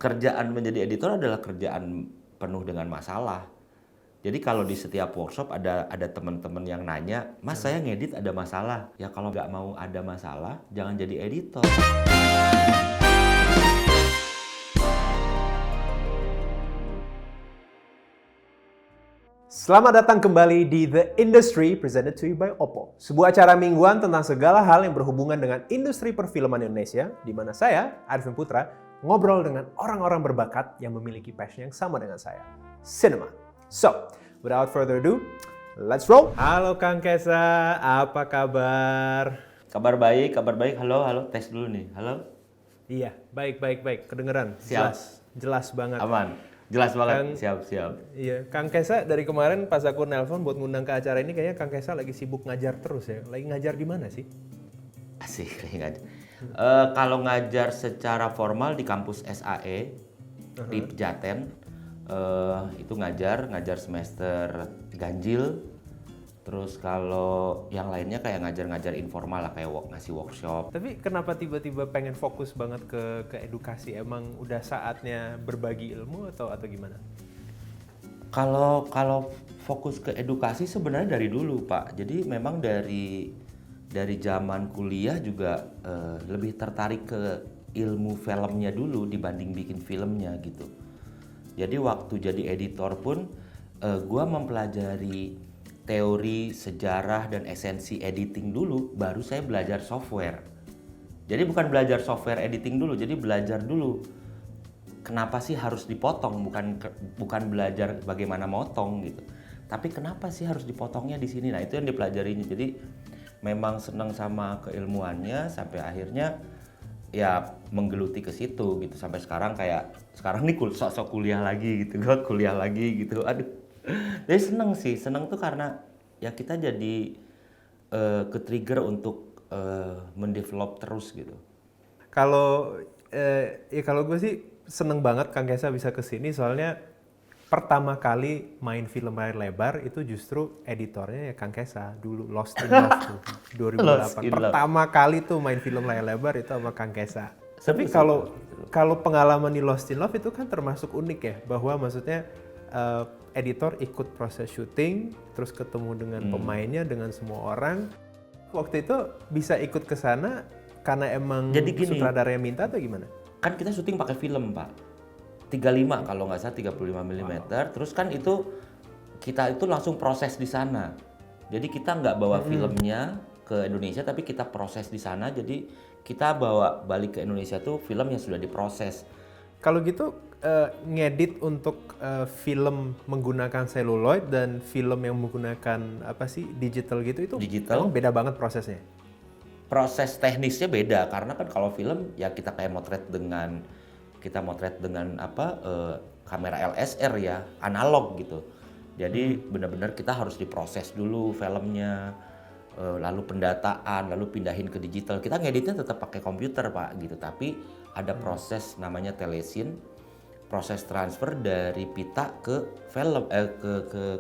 kerjaan menjadi editor adalah kerjaan penuh dengan masalah. Jadi kalau di setiap workshop ada teman-teman yang nanya, Mas saya ngedit ada masalah. Ya kalau nggak mau ada masalah, jangan jadi editor. Selamat datang kembali di The Industry, presented to you by Oppo. Sebuah acara mingguan tentang segala hal yang berhubungan dengan industri perfilman Indonesia, di mana saya, Arifin Putra, ngobrol dengan orang-orang berbakat yang memiliki passion yang sama dengan saya, cinema. So, without further ado, let's roll! Halo Kang Kesa, apa kabar? Kabar baik. Halo, tes dulu nih. Halo? Iya, baik. Kedengeran? Siap. Jelas banget. Aman. Jelas banget. Kang, Siap. Iya, Kang Kesa dari kemarin pas aku nelpon buat ngundang ke acara ini, kayaknya Kang Kesa lagi sibuk ngajar terus ya. Lagi ngajar di mana sih? Asik, ngajar. Kalau ngajar secara formal di kampus SAE, di Pejaten, itu ngajar semester ganjil. Terus kalau yang lainnya kayak ngajar informal lah, kayak ngasih workshop. Tapi kenapa tiba-tiba pengen fokus banget ke edukasi? Emang udah saatnya berbagi ilmu atau gimana? Kalau fokus ke edukasi sebenarnya dari dulu, Pak. Jadi memang dari zaman kuliah juga lebih tertarik ke ilmu filmnya dulu dibanding bikin filmnya gitu. Jadi waktu jadi editor pun gua mempelajari teori, sejarah, dan esensi editing dulu, baru saya belajar software. Jadi bukan belajar software editing dulu, jadi belajar dulu kenapa sih harus dipotong, bukan belajar bagaimana motong gitu. Tapi kenapa sih harus dipotongnya di sini? Nah, itu yang dipelajarinya. Jadi memang senang sama keilmuannya sampai akhirnya ya menggeluti ke situ gitu. Sampai sekarang nih sok-sok kuliah lagi gitu. Gue kuliah lagi gitu. Aduh. Jadi seneng tuh karena ya kita jadi ke-trigger untuk mendevelop terus gitu. Kalau gue sih seneng banget Kang Kesa bisa kesini, soalnya pertama kali main film layar lebar itu justru editornya ya Kang Kesa dulu, Lost in Love tuh 2008. Pertama kali tuh main film layar lebar itu sama Kang Kesa. Tapi kalau pengalaman di Lost in Love itu kan termasuk unik ya, bahwa maksudnya editor ikut proses syuting, terus ketemu dengan pemainnya, dengan semua orang. Waktu itu bisa ikut ke sana karena emang sutradaranya minta atau gimana? Kan kita syuting pakai film, Pak. 35 kalau nggak salah 35 mm. Terus kan kita itu langsung proses di sana. Jadi kita nggak bawa filmnya ke Indonesia, tapi kita proses di sana. Jadi kita bawa balik ke Indonesia tuh film yang sudah diproses. Kalau gitu ngedit untuk film menggunakan celluloid dan film yang menggunakan digital gitu, itu emang beda banget prosesnya? Proses teknisnya beda karena kan kalau film ya kita kayak motret dengan kamera LSR ya, analog gitu. Jadi benar-benar kita harus diproses dulu filmnya, lalu pendataan, lalu pindahin ke digital. Kita ngeditnya tetap pakai komputer, Pak, gitu. Tapi ada proses namanya telesin, proses transfer dari pita ke film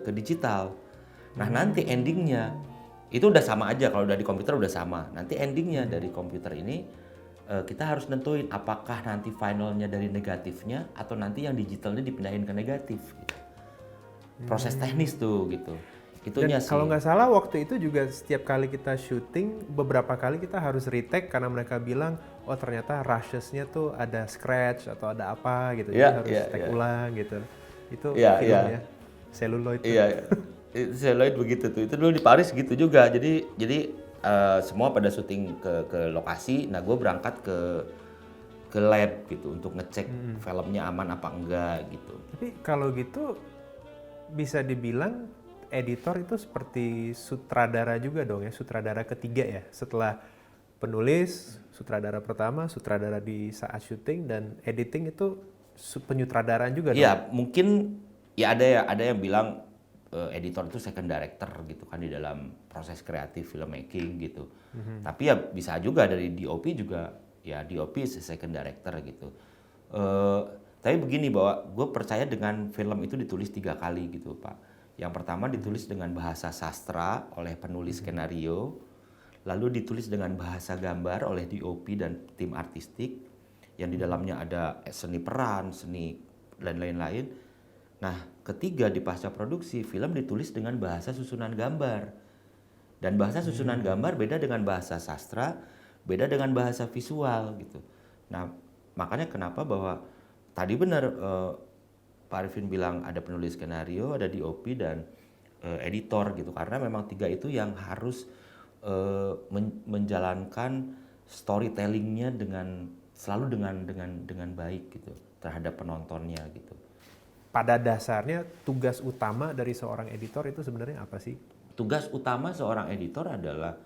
ke digital. Nah, nanti endingnya itu udah sama aja, kalau udah di komputer udah sama. Nanti endingnya dari komputer ini kita harus nentuin apakah nanti finalnya dari negatifnya atau nanti yang digitalnya dipindahin ke negatif gitu. Proses teknis tuh gitu. Itunya dan kalau nggak salah waktu itu juga setiap kali kita syuting, beberapa kali kita harus retake karena mereka bilang, oh ternyata rushes-nya tuh ada scratch atau ada apa gitu, jadi harus take ulang gitu. Itu filmnya celluloid. Iya, celluloid begitu tuh. Itu dulu di Paris gitu juga. Jadi semua pada syuting ke lokasi. Nah, gue berangkat ke lab gitu untuk ngecek filmnya aman apa enggak gitu. Tapi kalau gitu bisa dibilang editor itu seperti sutradara juga dong ya, sutradara ketiga ya, setelah penulis, sutradara pertama, sutradara di saat syuting, dan editing itu penyutradaraan juga dong? Iya, mungkin ya ada yang bilang editor itu second director gitu kan di dalam proses kreatif filmmaking gitu. Tapi ya bisa juga dari DOP juga, ya DOP second director gitu. Tapi begini, bahwa gue percaya dengan film itu ditulis 3 kali gitu, Pak. Yang pertama ditulis dengan bahasa sastra oleh penulis skenario, lalu ditulis dengan bahasa gambar oleh DOP dan tim artistik, yang di dalamnya ada seni peran, seni dan lain-lain. Nah, ketiga di pasca produksi, film ditulis dengan bahasa susunan gambar. Dan bahasa susunan gambar beda dengan bahasa sastra, beda dengan bahasa visual gitu. Nah, makanya kenapa bahwa tadi benar Pak Arifin bilang ada penulis skenario, ada DOP dan editor gitu. Karena memang tiga itu yang harus menjalankan storytellingnya selalu dengan baik gitu terhadap penontonnya gitu. Pada dasarnya tugas utama dari seorang editor itu sebenarnya apa sih? Tugas utama seorang editor adalah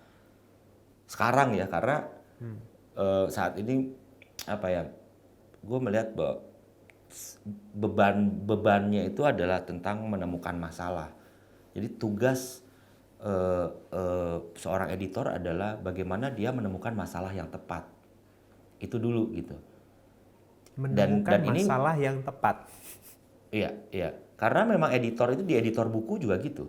sekarang ya, karena saat ini apa ya, gue melihat bahwa bebannya itu adalah tentang menemukan masalah. Jadi tugas seorang editor adalah bagaimana dia menemukan masalah yang tepat. Itu dulu gitu. Menemukan ini masalah yang tepat. Iya. Karena memang editor itu di editor buku juga gitu.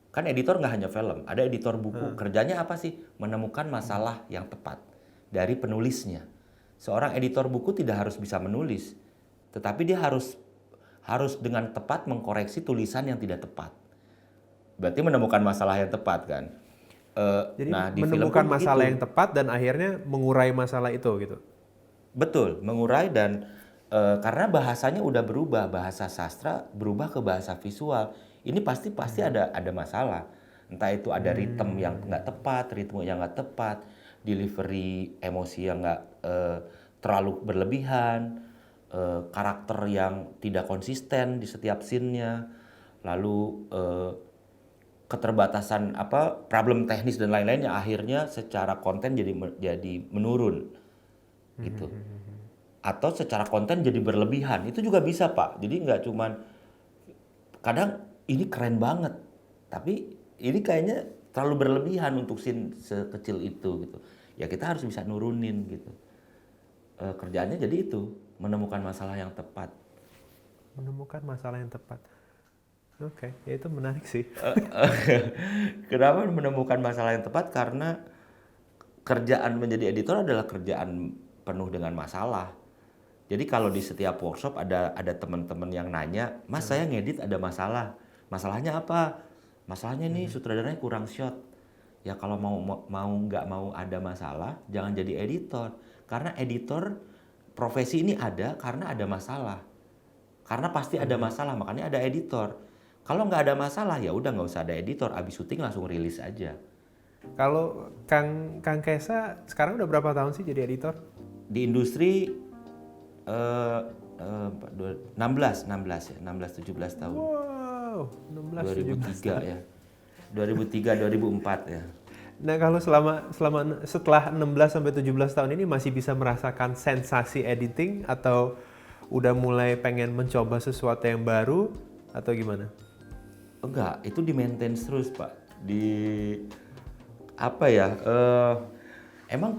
Kan editor nggak hanya film, ada editor buku. Kerjanya apa sih? Menemukan masalah yang tepat dari penulisnya. Seorang editor buku tidak harus bisa menulis, tetapi dia harus dengan tepat mengkoreksi tulisan yang tidak tepat. Berarti menemukan masalah yang tepat kan. Jadi Nah, di menemukan film masalah begitu. yang tepat dan akhirnya mengurai masalah itu gitu. Betul, mengurai dan karena bahasanya udah berubah, bahasa sastra berubah ke bahasa visual. Ini pasti ada masalah. Entah itu ada ritme yang nggak tepat, ritme yang nggak tepat, delivery emosi yang nggak terlalu berlebihan, karakter yang tidak konsisten di setiap scene-nya, lalu keterbatasan problem teknis dan lain-lain yang akhirnya secara konten jadi menurun gitu. Atau secara konten jadi berlebihan, itu juga bisa Pak. Jadi nggak cuman kadang ini keren banget, tapi ini kayaknya terlalu berlebihan untuk scene sekecil itu gitu. Ya kita harus bisa nurunin gitu. Kerjaannya jadi itu, menemukan masalah yang tepat. Menemukan masalah yang tepat. Oke, ya itu menarik sih. Kenapa menemukan masalah yang tepat? Karena kerjaan menjadi editor adalah kerjaan penuh dengan masalah. Jadi kalau di setiap workshop ada teman-teman yang nanya, Mas saya ngedit ada masalah. Masalahnya apa? Masalahnya nih sutradaranya kurang shot. Ya kalau nggak mau ada masalah, jangan jadi editor. Karena editor profesi ini ada karena ada masalah. Karena pasti ada masalah, makanya ada editor. Kalau nggak ada masalah ya udah nggak usah ada editor. Abis syuting langsung rilis aja. Kalau Kang Kesa sekarang udah berapa tahun sih jadi editor? Di industri 16-17 tahun. Wow, 16 2003 ya. 2003 2004 ya. Nah, kalau setelah 16 sampai 17 tahun ini masih bisa merasakan sensasi editing atau udah mulai pengen mencoba sesuatu yang baru atau gimana? Enggak, itu di maintenance terus, Pak. Apa ya? Emang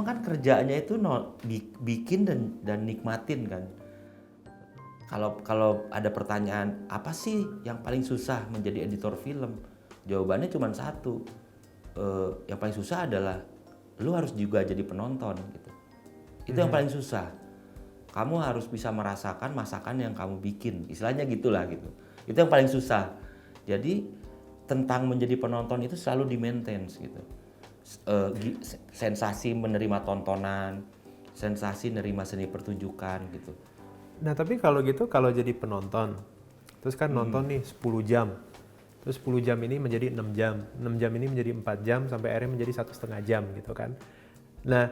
kan kerjaannya itu bikin dan nikmatin kan. Kalau ada pertanyaan apa sih yang paling susah menjadi editor film, jawabannya cuma satu. Yang paling susah adalah lu harus juga jadi penonton gitu. Itu yang paling susah. Kamu harus bisa merasakan masakan yang kamu bikin, istilahnya gitulah gitu. Itu yang paling susah. Jadi tentang menjadi penonton itu selalu di maintenance gitu. Sensasi menerima tontonan, sensasi menerima seni pertunjukan gitu. Nah, tapi kalau gitu, kalau jadi penonton, terus kan nonton nih 10 jam, terus 10 jam ini menjadi 6 jam, 6 jam ini menjadi 4 jam, sampai akhirnya menjadi 1,5 jam gitu kan. Nah,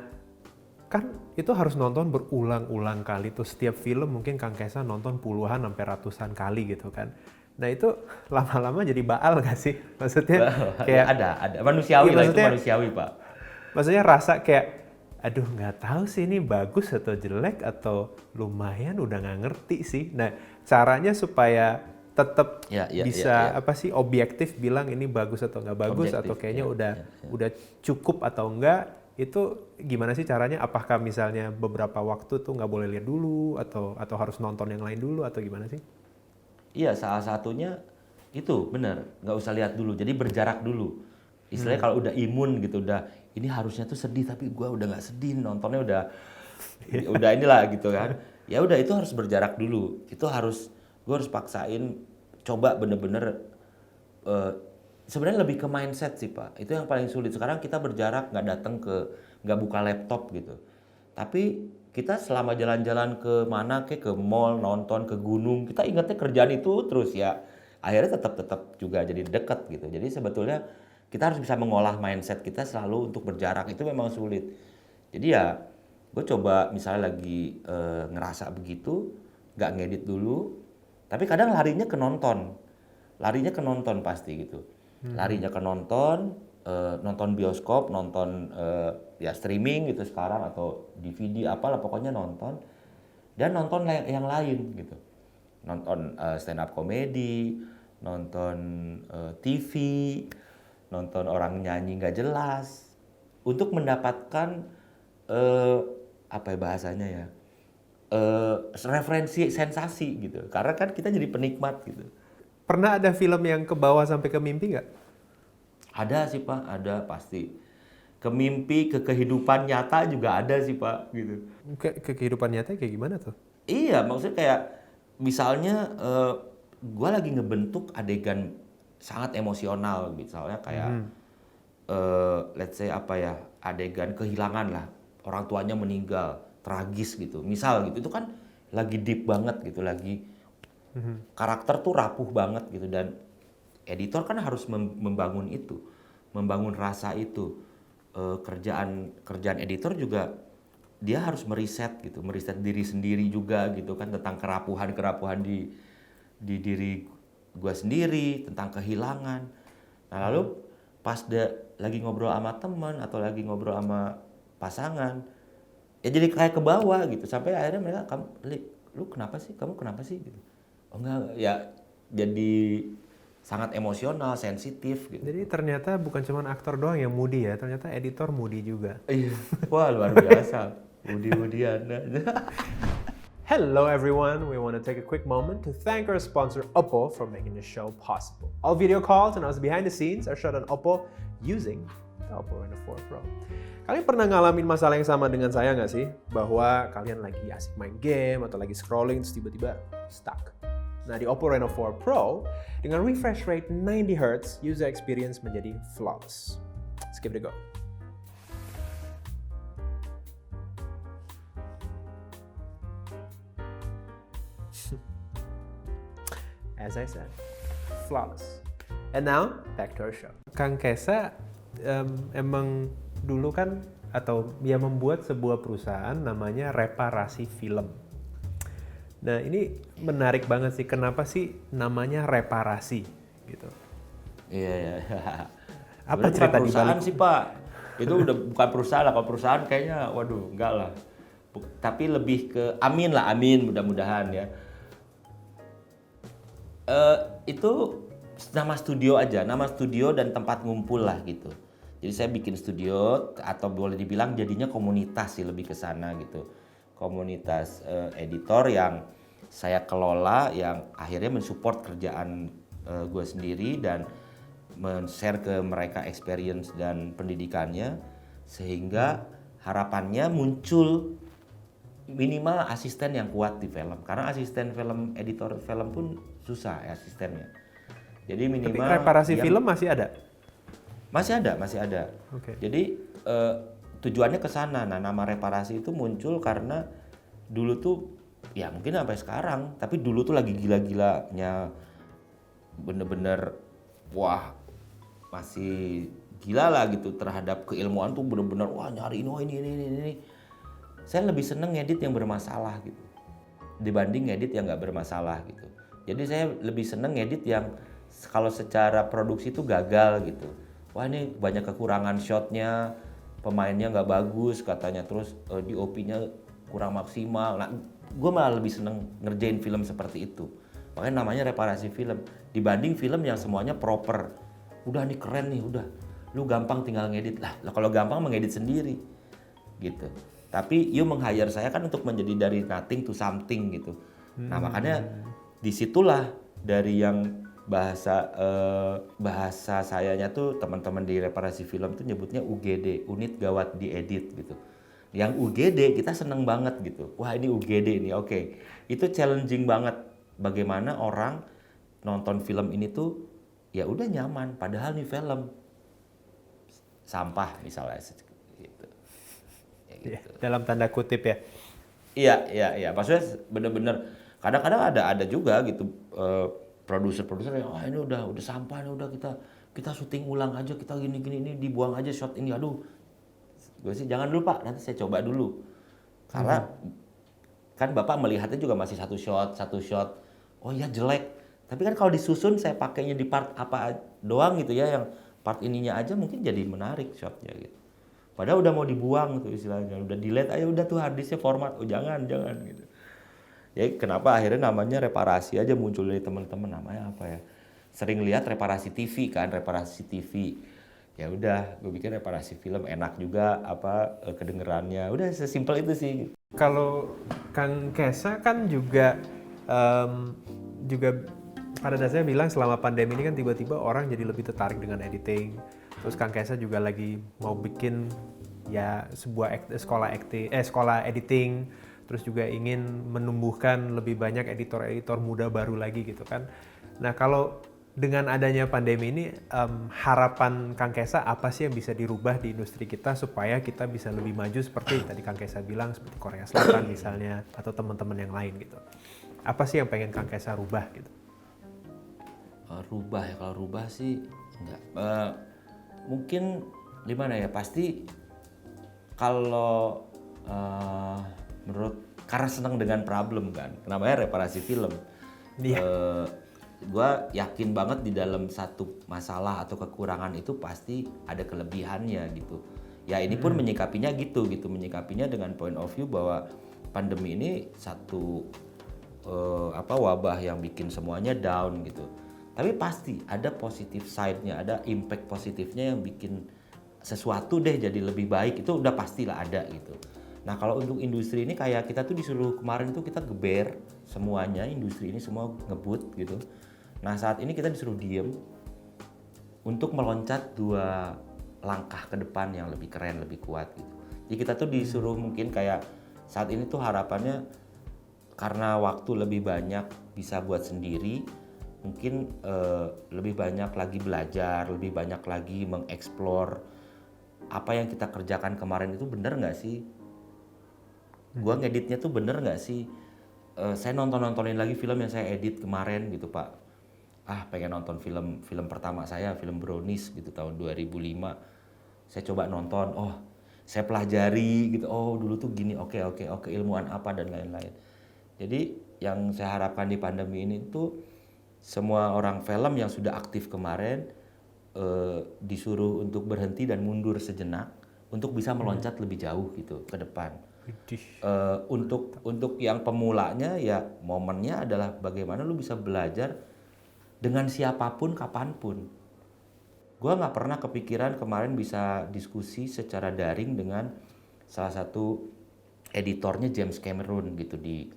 kan itu harus nonton berulang-ulang kali tuh, setiap film mungkin Kang Kesa nonton puluhan sampai ratusan kali gitu kan. Nah itu lama-lama jadi baal gak sih? Maksudnya kayak ada manusiawi iya, lah, itu manusiawi Pak. Maksudnya rasa kayak aduh nggak tahu sih ini bagus atau jelek atau lumayan udah nggak ngerti sih. Nah caranya supaya tetap bisa apa sih objektif bilang ini bagus atau nggak bagus objektif, atau kayaknya udah cukup atau enggak, itu gimana sih caranya? Apakah misalnya beberapa waktu tuh nggak boleh lihat dulu atau harus nonton yang lain dulu atau gimana sih? Iya, salah satunya itu benar, nggak usah lihat dulu, jadi berjarak dulu. Istilahnya kalau udah imun gitu, udah ini harusnya tuh sedih tapi gue udah nggak sedih, nontonnya udah udah inilah gitu kan. Ya udah itu harus berjarak dulu. Itu harus gue harus paksain coba bener-bener sebenarnya lebih ke mindset sih Pak. Itu yang paling sulit. Sekarang kita berjarak nggak buka laptop gitu. Tapi kita selama jalan-jalan ke mana ke mall, nonton, ke gunung, kita ingatnya kerjaan itu terus ya. Akhirnya tetap juga jadi dekat gitu. Jadi sebetulnya kita harus bisa mengolah mindset kita selalu untuk berjarak. Itu memang sulit. Jadi ya gue coba misalnya lagi ngerasa begitu, nggak ngedit dulu. Tapi kadang larinya ke nonton. Larinya ke nonton pasti gitu. Larinya ke nonton, nonton bioskop, nonton ya streaming gitu sekarang atau DVD apalah pokoknya nonton. Dan nonton yang lain gitu. Nonton stand up comedy, nonton TV, nonton orang nyanyi nggak jelas. Untuk mendapatkan apa ya bahasanya ya? Referensi sensasi gitu. Karena kan kita jadi penikmat gitu. Pernah ada film yang ke bawah sampai ke mimpi nggak? Ada sih Pak, ada pasti. Ke mimpi, ke kehidupan nyata juga ada sih Pak gitu. Ke kehidupan nyata kayak gimana tuh? Iya, maksudnya kayak misalnya gue lagi ngebentuk adegan sangat emosional, misalnya kayak let's say apa ya, adegan kehilangan lah, orang tuanya meninggal, tragis gitu, misal gitu, itu kan lagi deep banget gitu, lagi karakter tuh rapuh banget gitu, dan editor kan harus membangun itu, membangun rasa itu. Kerjaan editor juga dia harus meriset gitu, meriset diri sendiri juga gitu kan, tentang kerapuhan di diri gue sendiri, tentang kehilangan. Nah lalu pas lagi ngobrol sama teman atau lagi ngobrol sama pasangan, ya jadi kayak ke bawah gitu, sampai akhirnya mereka, lu kenapa sih, kamu kenapa sih gitu. Oh enggak, ya jadi sangat emosional, sensitif gitu. Jadi ternyata bukan cuma aktor doang yang moody ya, ternyata editor moody juga. Iya, wah luar biasa. Budi-budian. Hello everyone, we want to take a quick moment to thank our sponsor Oppo for making the show possible. All video calls and us behind the scenes are shot on Oppo using the Oppo Reno 4 Pro. Kalian pernah ngalamin masalah yang sama dengan saya nggak sih? Bahwa kalian lagi asik main game atau lagi scrolling terus tiba-tiba stuck. Nah di Oppo Reno 4 Pro, dengan refresh rate 90Hz, user experience menjadi flawless. Let's give it a go. As I said, flawless. And now, back to our show. Kang Kesa emang dulu kan, atau dia membuat sebuah perusahaan namanya Reparasi Film. Nah ini menarik banget sih, kenapa sih namanya reparasi gitu? Iya. Apa cerita di perusahaan balik? sih Pak? Itu udah bukan perusahaan lah. Kalau perusahaan kayaknya, waduh, enggak lah. Tapi lebih ke amin mudah-mudahan ya. Itu nama studio aja, nama studio dan tempat ngumpul lah gitu. Jadi saya bikin studio, atau boleh dibilang jadinya komunitas sih, lebih ke sana gitu. Komunitas editor yang saya kelola, yang akhirnya mensupport kerjaan gue sendiri dan men-share ke mereka experience dan pendidikannya, sehingga harapannya muncul minimal asisten yang kuat di film, karena asisten film, editor film pun susah ya asistennya. Jadi minimal. Tapi reparasi film masih ada? Masih ada. Okay. Jadi tujuannya ke sana. Nah, nama reparasi itu muncul karena dulu tuh ya mungkin sampai sekarang, tapi dulu tuh lagi gila-gilanya, bener-bener wah masih gila lah gitu terhadap keilmuan tuh, bener-bener wah nyari ini. Saya lebih seneng ngedit yang bermasalah gitu dibanding ngedit yang nggak bermasalah gitu. Jadi saya lebih seneng ngedit yang kalau secara produksi itu gagal gitu. Wah ini banyak kekurangan shotnya, pemainnya nggak bagus katanya, terus DOP-nya kurang maksimal. Nah, gue malah lebih seneng ngerjain film seperti itu. Makanya namanya reparasi film dibanding film yang semuanya proper. Udah nih keren nih, udah. Lu gampang tinggal ngedit lah. Kalau gampang mengedit sendiri gitu. Tapi you meng-hire saya kan untuk menjadi dari nothing to something gitu. Nah makanya disitulah dari yang bahasa sayanya tuh teman-teman di reparasi film tuh nyebutnya UGD, unit gawat diedit gitu. Yang UGD kita seneng banget gitu. Wah ini UGD nih, oke. Itu challenging banget. Bagaimana orang nonton film ini tuh ya udah nyaman. Padahal nih film sampah misalnya gitu. Ya Iya, gitu. dalam tanda kutip ya. Iya. Maksudnya bener-bener kadang-kadang ada juga gitu produser-produser yang ini udah sampah nih, udah kita syuting ulang aja, kita gini-gini ini dibuang aja shot ini. Aduh, gue sih jangan dulu Pak, nanti saya coba dulu. Karena kan Bapak melihatnya juga masih satu shot. Oh iya jelek. Tapi kan kalau disusun saya pakainya di part apa doang gitu ya, yang part ininya aja mungkin jadi menarik shotnya gitu. Padahal udah mau dibuang tuh istilahnya, udah delete aja udah tuh harddisknya format. Oh jangan gitu. Ya kenapa akhirnya namanya reparasi aja muncul dari teman-teman, namanya apa ya? Sering lihat reparasi TV kan, reparasi TV. Ya udah, gue pikir reparasi film enak juga kedengerannya. Udah sesimpel itu sih. Kalau Kang Kesa kan juga juga pada dasarnya bilang selama pandemi ini kan tiba-tiba orang jadi lebih tertarik dengan editing. Terus Kang Kesa juga lagi mau bikin ya sebuah sekolah editing. Terus juga ingin menumbuhkan lebih banyak editor-editor muda baru lagi gitu kan. Nah kalau dengan adanya pandemi ini, harapan Kang Kesa apa sih yang bisa dirubah di industri kita supaya kita bisa lebih maju seperti tadi Kang Kesa bilang, seperti Korea Selatan misalnya, atau teman-teman yang lain gitu. Apa sih yang pengen Kang Kesa rubah gitu? Rubah ya, kalau rubah sih enggak. Mungkin gimana ya, pasti kalau karena senang dengan problem kan, namanya reparasi film. Gue yakin banget di dalam satu masalah atau kekurangan itu pasti ada kelebihannya gitu. Ya ini pun menyikapinya menyikapinya dengan point of view bahwa pandemi ini satu wabah yang bikin semuanya down gitu. Tapi pasti ada positive side-nya, ada impact positifnya yang bikin sesuatu deh jadi lebih baik, itu udah pastilah ada gitu. Nah kalau untuk industri ini kayak kita tuh disuruh kemarin tuh kita geber semuanya, industri ini semua ngebut gitu. Nah saat ini kita disuruh diem untuk meloncat 2 langkah ke depan yang lebih keren, lebih kuat gitu. Jadi kita tuh disuruh mungkin kayak saat ini tuh harapannya karena waktu lebih banyak bisa buat sendiri, mungkin lebih banyak lagi belajar, lebih banyak lagi mengeksplor apa yang kita kerjakan kemarin itu bener nggak sih? Gua ngeditnya tuh bener nggak sih? Saya nontonin lagi film yang saya edit kemarin gitu Pak. Pengen nonton film pertama saya, film Brownies gitu tahun 2005. Saya coba nonton, saya pelajari gitu. Oh dulu tuh gini, oke ilmuwan apa dan lain-lain. Jadi yang saya harapkan di pandemi ini tuh semua orang film yang sudah aktif kemarin disuruh untuk berhenti dan mundur sejenak untuk bisa meloncat lebih jauh gitu ke depan. Untuk yang pemulanya ya momennya adalah bagaimana lu bisa belajar dengan siapapun kapanpun. Gua nggak pernah kepikiran kemarin bisa diskusi secara daring dengan salah satu editornya James Cameron gitu di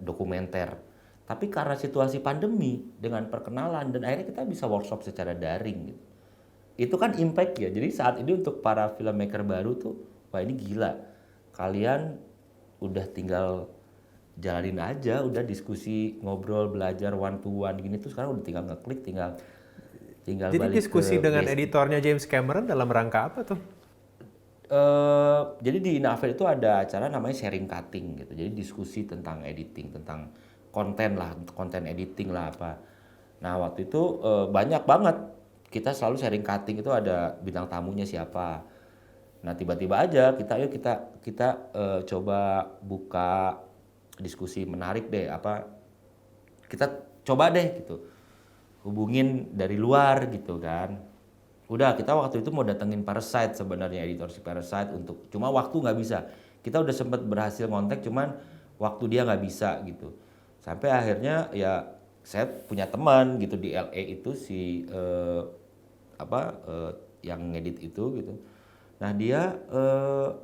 dokumenter. Tapi karena situasi pandemi dengan perkenalan dan akhirnya kita bisa workshop secara daring gitu. Itu kan impact ya. Jadi saat ini untuk para filmmaker baru tuh, wah ini gila. Kalian udah tinggal jalanin aja, udah diskusi, ngobrol, belajar one to one gini tuh sekarang udah tinggal ngeklik, tinggal Jadi balik diskusi ke dengan base. editornya James Cameron dalam rangka apa tuh? Jadi di Inavate itu ada acara namanya sharing cutting gitu. Jadi diskusi tentang editing, tentang konten editing lah apa. Nah waktu itu banyak banget kita selalu sharing cutting, itu ada bintang tamunya siapa. Nah tiba-tiba aja kita coba buka diskusi menarik deh, kita coba deh gitu hubungin dari luar gitu kan. Udah kita waktu itu mau datengin Parasite sebenarnya, editor si Parasite, untuk cuma waktu nggak bisa. Kita udah sempat berhasil ngontek cuman waktu dia nggak bisa gitu. Sampai akhirnya ya saya punya teman gitu di LA itu si yang ngedit itu gitu. Nah dia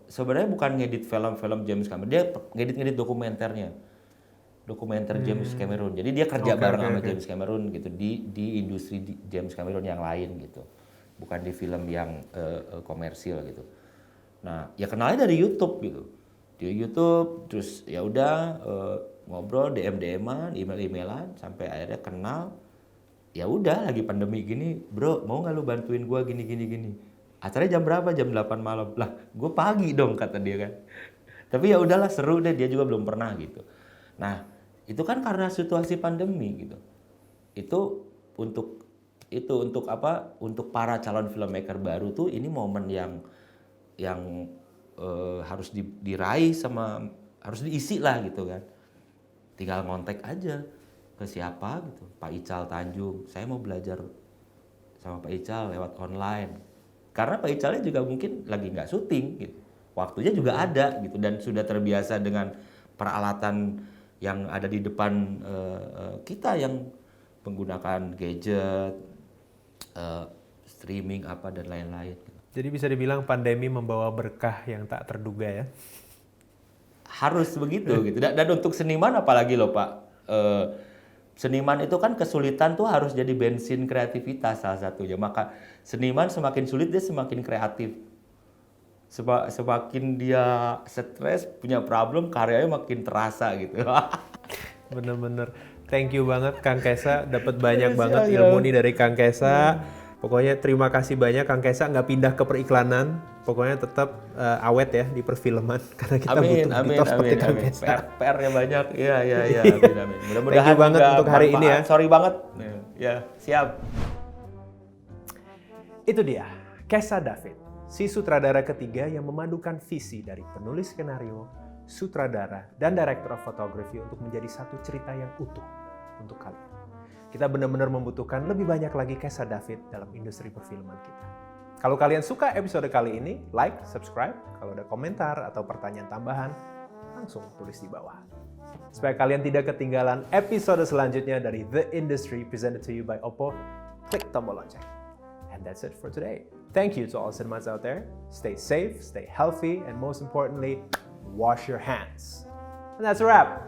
sebenarnya bukan ngedit film-film James Cameron, dia ngedit dokumenter James Cameron. Jadi dia kerja bareng sama James Cameron gitu di industri James Cameron yang lain gitu. Bukan di film yang komersil gitu. Nah, ya kenalnya dari YouTube gitu. Di YouTube terus ya udah ngobrol DM-an, email-emailan sampai akhirnya kenal. Ya udah lagi pandemi gini, bro mau nggak lu bantuin gua gini. Acaranya jam berapa? Jam 8 malam. Lah, gue pagi dong kata dia kan. Tapi ya udahlah seru deh, dia juga belum pernah gitu. Nah, itu kan karena situasi pandemi gitu. Itu untuk apa? Untuk para calon filmmaker baru tuh ini momen yang harus diraih sama harus diisi lah gitu kan. Tinggal ngontek aja ke siapa gitu, Pak Ical Tanjung, saya mau belajar sama Pak Ical lewat online. Karena Pak Icalnya juga mungkin lagi nggak syuting gitu. Waktunya juga ada gitu dan sudah terbiasa dengan peralatan yang ada di depan kita yang menggunakan gadget, streaming apa dan lain-lain. Jadi bisa dibilang pandemi membawa berkah yang tak terduga ya. Harus begitu gitu. Dan untuk seniman apalagi loh Pak. Seniman itu kan kesulitan tuh harus jadi bensin kreativitas salah satunya. Maka seniman semakin sulit dia semakin kreatif. Semakin dia stres, punya problem, karyanya makin terasa gitu. Bener-bener. Thank you banget Kang Kesa, dapat banyak banget ilmu nih dari Kang Kesa. Pokoknya terima kasih banyak Kang Kesa, nggak pindah ke periklanan. Pokoknya tetap awet ya di perfilman karena kita butuh editor seperti Kang Kesa. PR-nya banyak. Iya. Amin. Mudah-mudahan thank you banget untuk hari ini ya. Sorry banget. Ya, siap. Itu dia, Kesa David, si sutradara ketiga yang memadukan visi dari penulis skenario, sutradara, dan director of photography untuk menjadi satu cerita yang utuh untuk kalian. Kita benar-benar membutuhkan lebih banyak lagi Kesa David dalam industri perfilman kita. Kalau kalian suka episode kali ini, like, subscribe. Kalau ada komentar atau pertanyaan tambahan, langsung tulis di bawah. Supaya kalian tidak ketinggalan episode selanjutnya dari The Industry presented to you by Oppo, klik tombol lonceng. And that's it for today. Thank you to all cinemas out there. Stay safe, stay healthy, and most importantly, wash your hands. And that's a wrap.